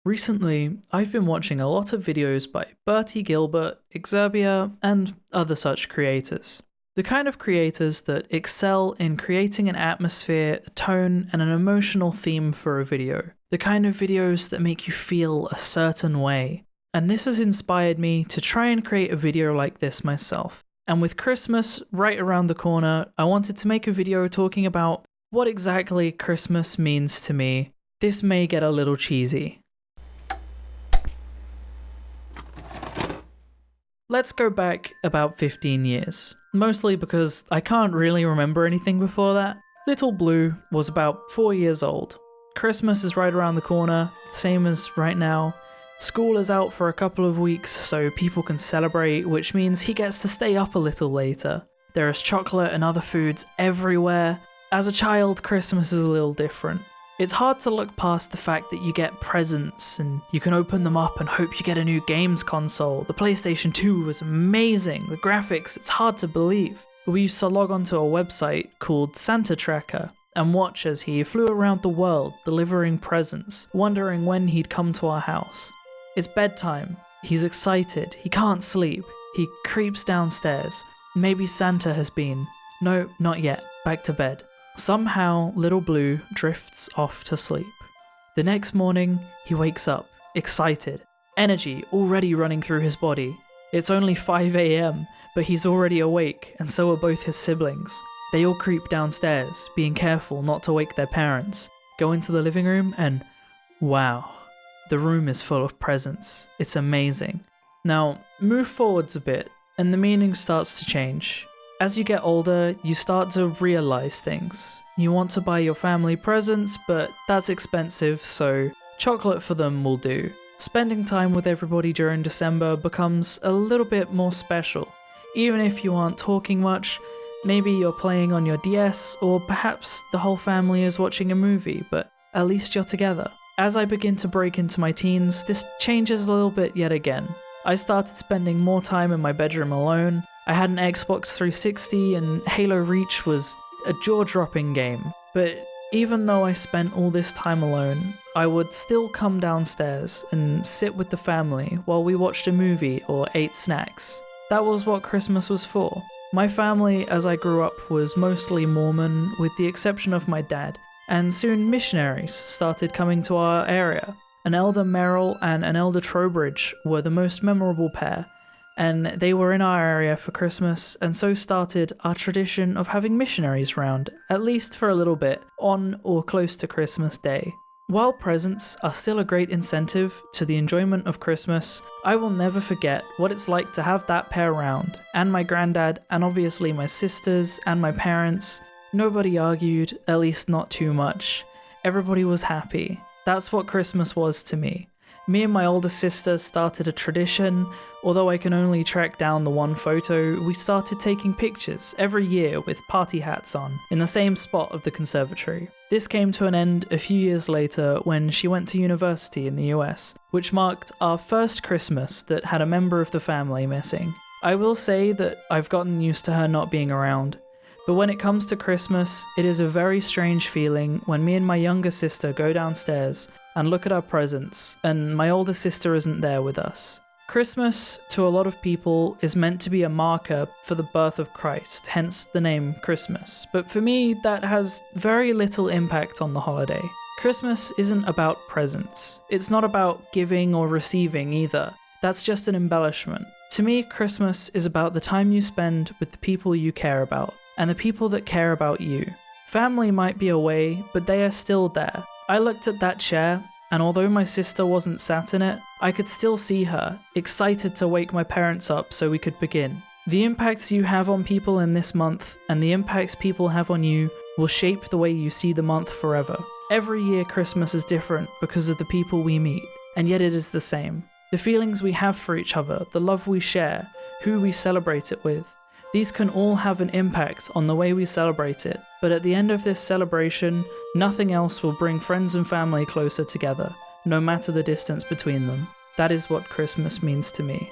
Recently, I've been watching a lot of videos by Bertie Gilbert, Exerbia, and other such creators. The kind of creators that excel in creating an atmosphere, a tone, and an emotional theme for a video. The kind of videos that make you feel a certain way. And this has inspired me to try and create a video like this myself. And with Christmas right around the corner, I wanted to make a video talking about what exactly Christmas means to me. This may get a little cheesy. Let's go back about 15 years, mostly because I can't really remember anything before that. Little Blue was about 4 years old. Christmas is right around the corner, same as right now. School is out for a couple of weeks so people can celebrate, which means he gets to stay up a little later. There is chocolate and other foods everywhere. As a child, Christmas is a little different. It's hard to look past the fact that you get presents and you can open them up and hope you get a new games console. The PlayStation 2 was amazing. The graphics, it's hard to believe. We used to log onto a website called Santa Tracker and watch as he flew around the world delivering presents, wondering when he'd come to our house. It's bedtime. He's excited. He can't sleep. He creeps downstairs. Maybe Santa has been. No, not yet. Back to bed. Somehow, Little Blue drifts off to sleep. The next morning, he wakes up, excited, energy already running through his body. It's only 5 a.m., but he's already awake, and so are both his siblings. They all creep downstairs, being careful not to wake their parents, go into the living room, and wow, the room is full of presents. It's amazing. Now, move forwards a bit, and the meaning starts to change. As you get older, you start to realize things. You want to buy your family presents, but that's expensive, so chocolate for them will do. Spending time with everybody during December becomes a little bit more special. Even if you aren't talking much, maybe you're playing on your DS, or perhaps the whole family is watching a movie, but at least you're together. As I begin to break into my teens, this changes a little bit yet again. I started spending more time in my bedroom alone. I had an Xbox 360 and Halo Reach was a jaw-dropping game. But even though I spent all this time alone, I would still come downstairs and sit with the family while we watched a movie or ate snacks. That was what Christmas was for. My family as I grew up was mostly Mormon, with the exception of my dad, and soon missionaries started coming to our area. An Elder Merrill and an Elder Trowbridge were the most memorable pair, and they were in our area for Christmas, and so started our tradition of having missionaries round, at least for a little bit, on or close to Christmas Day. While presents are still a great incentive to the enjoyment of Christmas, I will never forget what it's like to have that pair round, and my granddad, and obviously my sisters, and my parents. Nobody argued, at least not too much. Everybody was happy. That's what Christmas was to me. Me and my older sister started a tradition. Although I can only track down the one photo, we started taking pictures every year with party hats on, in the same spot of the conservatory. This came to an end a few years later when she went to university in the US, which marked our first Christmas that had a member of the family missing. I will say that I've gotten used to her not being around. But when it comes to Christmas, it is a very strange feeling when me and my younger sister go downstairs and look at our presents, and my older sister isn't there with us. Christmas, to a lot of people, is meant to be a marker for the birth of Christ, hence the name Christmas. But for me, that has very little impact on the holiday. Christmas isn't about presents. It's not about giving or receiving either. That's just an embellishment. To me, Christmas is about the time you spend with the people you care about, and the people that care about you. Family might be away, but they are still there. I looked at that chair, and although my sister wasn't sat in it, I could still see her, excited to wake my parents up so we could begin. The impacts you have on people in this month, and the impacts people have on you, will shape the way you see the month forever. Every year Christmas is different because of the people we meet, and yet it is the same. The feelings we have for each other, the love we share, who we celebrate it with. These can all have an impact on the way we celebrate it, but at the end of this celebration, nothing else will bring friends and family closer together, no matter the distance between them. That is what Christmas means to me.